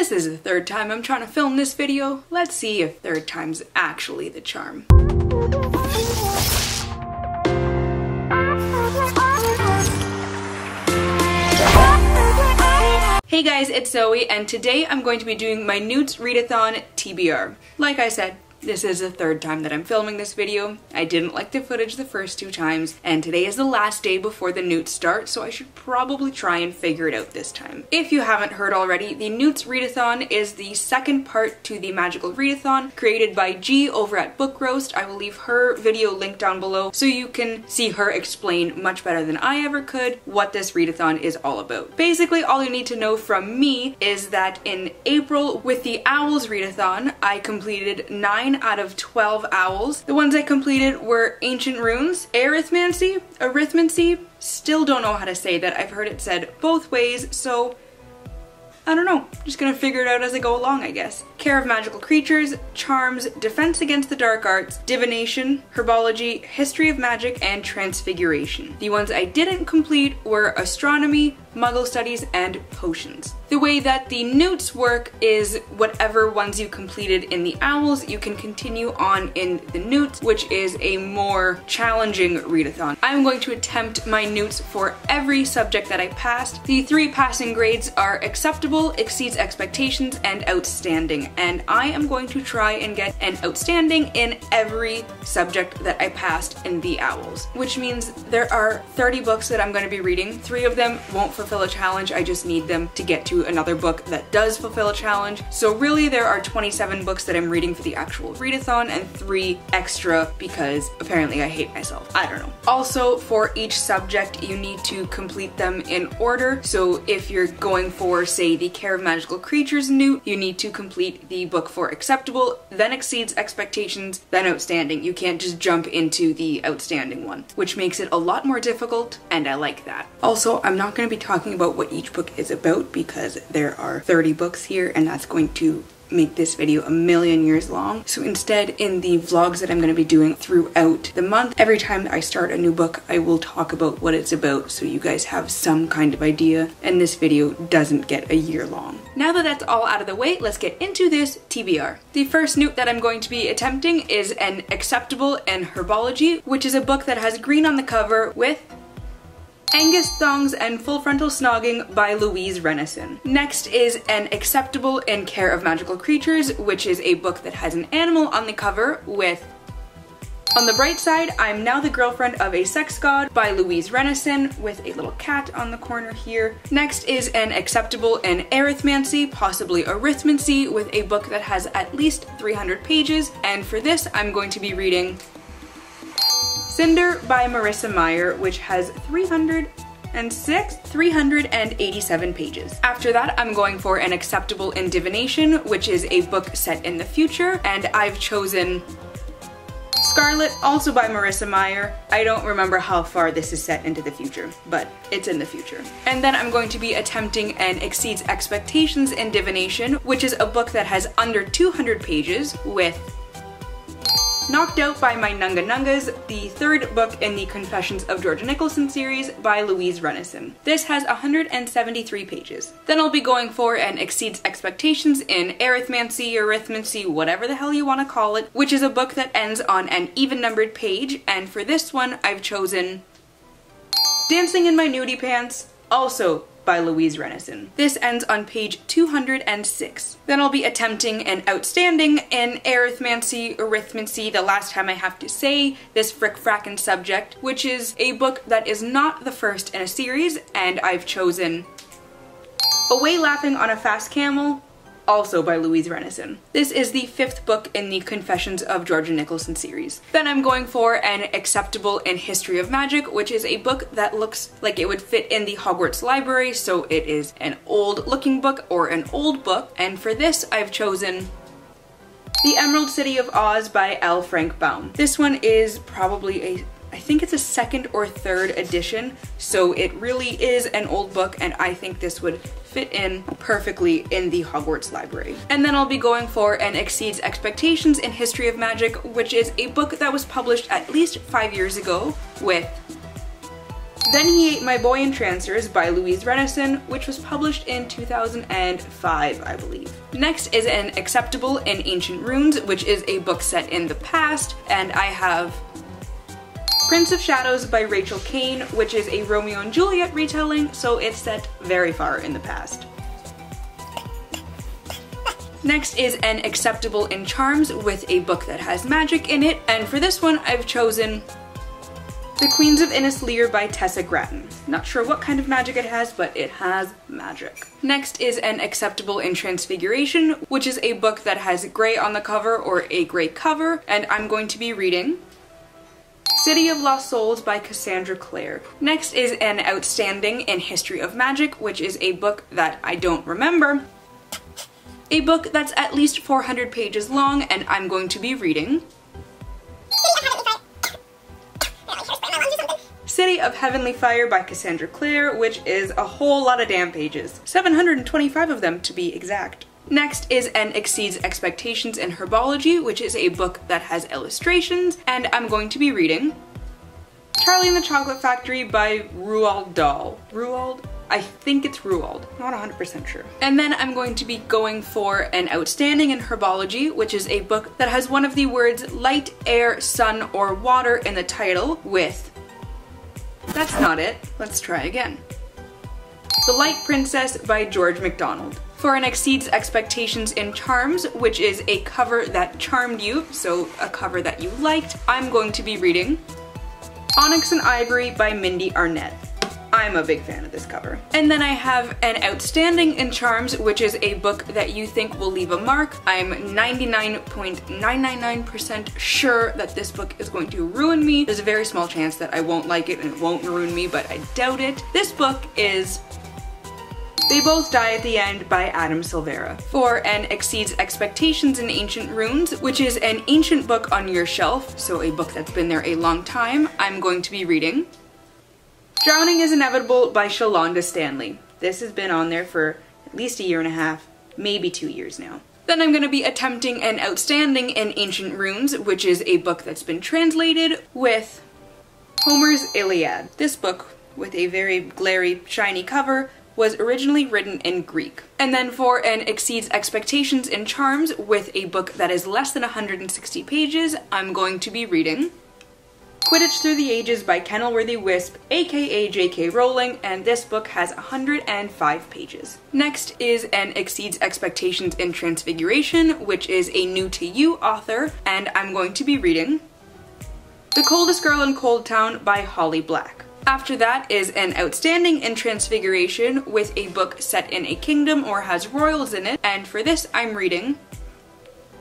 This is the third time I'm trying to film this video. Let's see if third time's actually the charm. Hey guys, it's Zoe, and today I'm going to be doing my N.E.W.T.S Readathon TBR. Like I said, this is the third time that I'm filming this video. I didn't like the footage the first two times, and today is the last day before the N.E.W.T.S start, so I should probably try and figure it out this time. If you haven't heard already, the N.E.W.T.S Readathon is the second part to the Magical Readathon created by G over at Book Roast. I will leave her video linked down below so you can see her explain much better than I ever could what this readathon is all about. Basically, all you need to know from me is that in April with the Owls readathon, I completed 9 out of 12 owls. The ones I completed were Ancient Runes, Arithmancy, still don't know how to say that. I've heard it said both ways, so I don't know. Just gonna figure it out as I go along, I guess. Care of Magical Creatures, Charms, Defense Against the Dark Arts, Divination, Herbology, History of Magic, and Transfiguration. The ones I didn't complete were Astronomy, Muggle Studies, and Potions. The way that the N.E.W.T.S work is whatever ones you completed in the Owls, you can continue on in the N.E.W.T.S, which is a more challenging readathon. I'm going to attempt my N.E.W.T.S for every subject that I passed. The 3 passing grades are Acceptable, Exceeds Expectations, and Outstanding, and I am going to try and get an Outstanding in every subject that I passed in the Owls, which means there are 30 books that I'm going to be reading. 3 of them won't fulfill a challenge, I just need them to get to another book that does fulfill a challenge. So really there are 27 books that I'm reading for the actual readathon and 3 extra because apparently I hate myself. I don't know. Also, for each subject you need to complete them in order. So if you're going for, say, the Care of Magical Creatures N.E.W.T, you need to complete the book for Acceptable, then Exceeds Expectations, then Outstanding. You can't just jump into the Outstanding one, which makes it a lot more difficult, and I like that. Also, I'm not going to be talking about what each book is about because there are 30 books here and that's going to make this video a million years long. So instead, in the vlogs that I'm going to be doing throughout the month, every time I start a new book, I will talk about what it's about so you guys have some kind of idea and this video doesn't get a year long. Now that that's all out of the way, let's get into this TBR. The first N.E.W.T that I'm going to be attempting is an Acceptable in Herbology, which is a book that has green on the cover with Angus Thongs and Full Frontal Snogging by Louise Renison. Next is an Acceptable in Care of Magical Creatures, which is a book that has an animal on the cover with On the Bright Side, I'm Now the Girlfriend of a Sex God by Louise Renison with a little cat on the corner here. Next is an Acceptable in Arithmancy, possibly Arithmancy, with a book that has at least 300 pages, and for this I'm going to be reading Cinder by Marissa Meyer, which has 387 pages. After that, I'm going for an Acceptable in Divination, which is a book set in the future, and I've chosen Scarlet, also by Marissa Meyer. I don't remember how far this is set into the future, but it's in the future. And then I'm going to be attempting an Exceeds Expectations in Divination, which is a book that has under 200 pages with Knocked Out by My Nunga Nungas, the 3rd book in the Confessions of Georgia Nicholson series by Louise Renison. This has 173 pages. Then I'll be going for an Exceeds Expectations in Arithmancy, whatever the hell you want to call it, which is a book that ends on an even-numbered page, and for this one I've chosen Dancing in My Nudie Pants, also by Louise Renison. This ends on page 206. Then I'll be attempting an Outstanding in Arithmancy, the last time I have to say this frick-frackin' subject, which is a book that is not the first in a series, and I've chosen Away Laughing on a Fast Camel, also by Louise Renison. This is the 5th book in the Confessions of Georgia Nicholson series. Then I'm going for an Acceptable in History of Magic, which is a book that looks like it would fit in the Hogwarts library, so it is an old looking book or an old book, and for this I've chosen The Emerald City of Oz by L. Frank Baum. This one is probably I think it's a 2nd or 3rd edition, so it really is an old book, and I think this would fit in perfectly in the Hogwarts library. And then I'll be going for an Exceeds Expectations in History of Magic, which is a book that was published at least 5 years ago with Then He Ate My Boy Entrancers by Louise Renison, which was published in 2005, I believe. Next is An Acceptable in Ancient Runes, which is a book set in the past, and I have Prince of Shadows by Rachel Kane, which is a Romeo and Juliet retelling, so it's set very far in the past. Next is An Acceptable in Charms with a book that has magic in it, and for this one I've chosen The Queens of INNIS by Tessa Gratton. Not sure what kind of magic it has, but it has magic. Next is An Acceptable in Transfiguration, which is a book that has gray on the cover or a gray cover, and I'm going to be reading City of Lost Souls by Cassandra Clare. Next is An Outstanding in History of Magic, which is a book that I don't remember. A book that's at least 400 pages long, and I'm going to be reading City of Heavenly Fire by Cassandra Clare, which is a whole lot of damn pages. 725 of them to be exact. Next is N Exceeds Expectations in Herbology, which is a book that has illustrations, and I'm going to be reading Charlie and the Chocolate Factory by Roald Dahl. Roald? I think it's Roald, not 100% sure. And then I'm going to be going for An Outstanding in Herbology, which is a book that has one of the words light, air, sun, or water in the title with... That's not it. Let's try again. The Light Princess by George MacDonald. For An Exceeds Expectations in Charms, which is a cover that charmed you, so a cover that you liked, I'm going to be reading Onyx and Ivory by Mindy Arnett. I'm a big fan of this cover. And then I have An Outstanding in Charms, which is a book that you think will leave a mark. I'm 99.999% sure that this book is going to ruin me. There's a very small chance that I won't like it and it won't ruin me, but I doubt it. This book is They Both Die at the End by Adam Silvera. For An Exceeds Expectations in Ancient Runes, which is an ancient book on your shelf, so a book that's been there a long time, I'm going to be reading Drowning is Inevitable by Shalonda Stanley. This has been on there for at least a year and a half, maybe 2 years now. Then I'm going to be attempting An Outstanding in Ancient Runes, which is a book that's been translated with Homer's Iliad. This book, with a very glary, shiny cover, was originally written in Greek. And then for An Exceeds Expectations in Charms, with a book that is less than 160 pages, I'm going to be reading Quidditch Through the Ages by Kenilworthy Wisp, aka J.K. Rowling, and this book has 105 pages. Next is An Exceeds Expectations in Transfiguration, which is a new to you author, and I'm going to be reading The Coldest Girl in Cold Town by Holly Black. After that is An Outstanding in Transfiguration with a book set in a kingdom or has royals in it, and for this I'm reading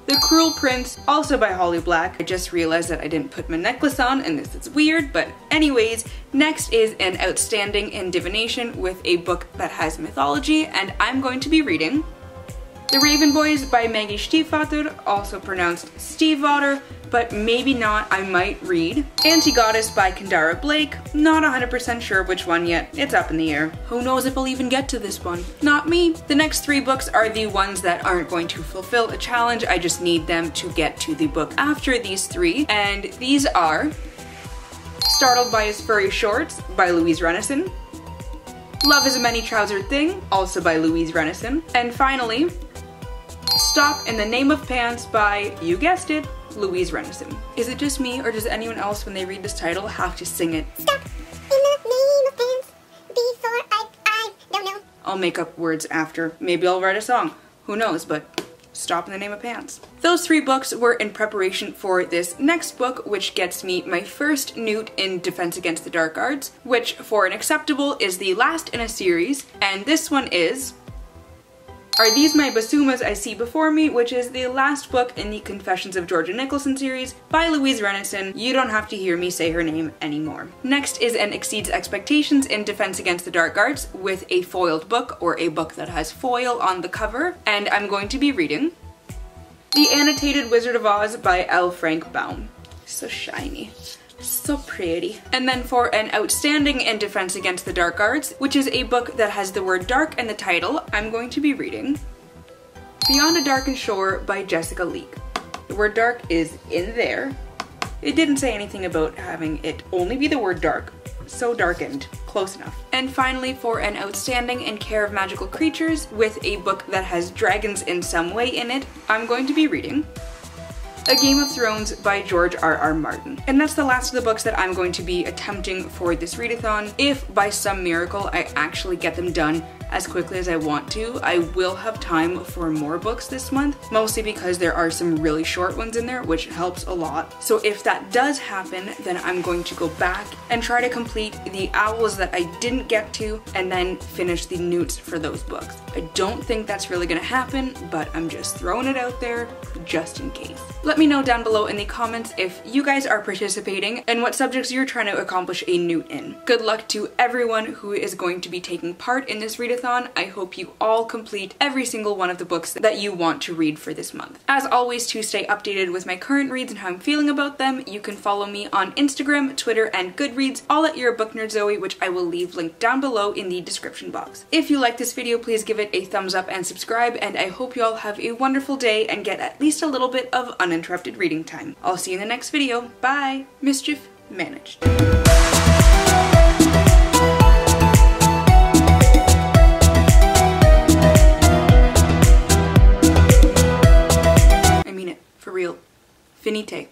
The Cruel Prince, also by Holly Black. I just realized that I didn't put my necklace on and this is weird, but anyways, next is An Outstanding in Divination with a book that has mythology, and I'm going to be reading The Raven Boys by Maggie Stiefvater, also pronounced Stiefvater, but maybe not, I might read Anti-Goddess by Kendara Blake. Not 100% sure which one yet, it's up in the air. Who knows if I'll even get to this one? Not me. The next 3 books are the ones that aren't going to fulfill a challenge, I just need them to get to the book after these 3, and these are Startled by His Furry Shorts by Louise Renison, Love is a Many-Trousered Thing, also by Louise Renison, and finally, Stop in the Name of Pants by, you guessed it, Louise Renison. Is it just me, or does anyone else when they read this title have to sing it? Stop in the name of pants before I don't know. I'll make up words after. Maybe I'll write a song. Who knows, but stop in the name of pants. Those 3 books were in preparation for this next book, which gets me my first N.E.W.T. in Defense Against the Dark Arts, which for An Acceptable is the last in a series, and this one is Are These My Basumas I See Before Me, which is the last book in the Confessions of Georgia Nicholson series by Louise Renison. You don't have to hear me say her name anymore. Next is An Exceeds Expectations in Defense Against the Dark Arts with a foiled book, or a book that has foil on the cover, and I'm going to be reading The Annotated Wizard of Oz by L. Frank Baum. So shiny. So pretty. And then for An Outstanding in Defense Against the Dark Arts, which is a book that has the word dark in the title, I'm going to be reading Beyond a Darkened Shore by Jessica Leek. The word dark is in there. It didn't say anything about having it only be the word dark. So darkened. close enough. And finally, for an outstanding in care of magical creatures with a book that has dragons in some way in it, I'm going to be reading A Game of Thrones by George R.R. Martin. And that's the last of the books that I'm going to be attempting for this readathon. If by some miracle I actually get them done as quickly as I want to, I will have time for more books this month, mostly because there are some really short ones in there, which helps a lot. So if that does happen, then I'm going to go back and try to complete the Owls that I didn't get to, and then finish the N.E.W.T.S for those books. I don't think that's really gonna happen, but I'm just throwing it out there just in case. Let me know down below in the comments if you guys are participating and what subjects you're trying to accomplish a N.E.W.T in. Good luck to everyone who is going to be taking part in this readathon. I hope you all complete every single one of the books that you want to read for this month. As always, to stay updated with my current reads and how I'm feeling about them, you can follow me on Instagram, Twitter, and Goodreads, all at Your Book Nerd Zoe, which I will leave linked down below in the description box. If you like this video, please give it a thumbs up and subscribe, and I hope you all have a wonderful day and get at least a little bit of uninterrupted reading time. I'll see you in the next video. Bye! Mischief managed. For real. Finite.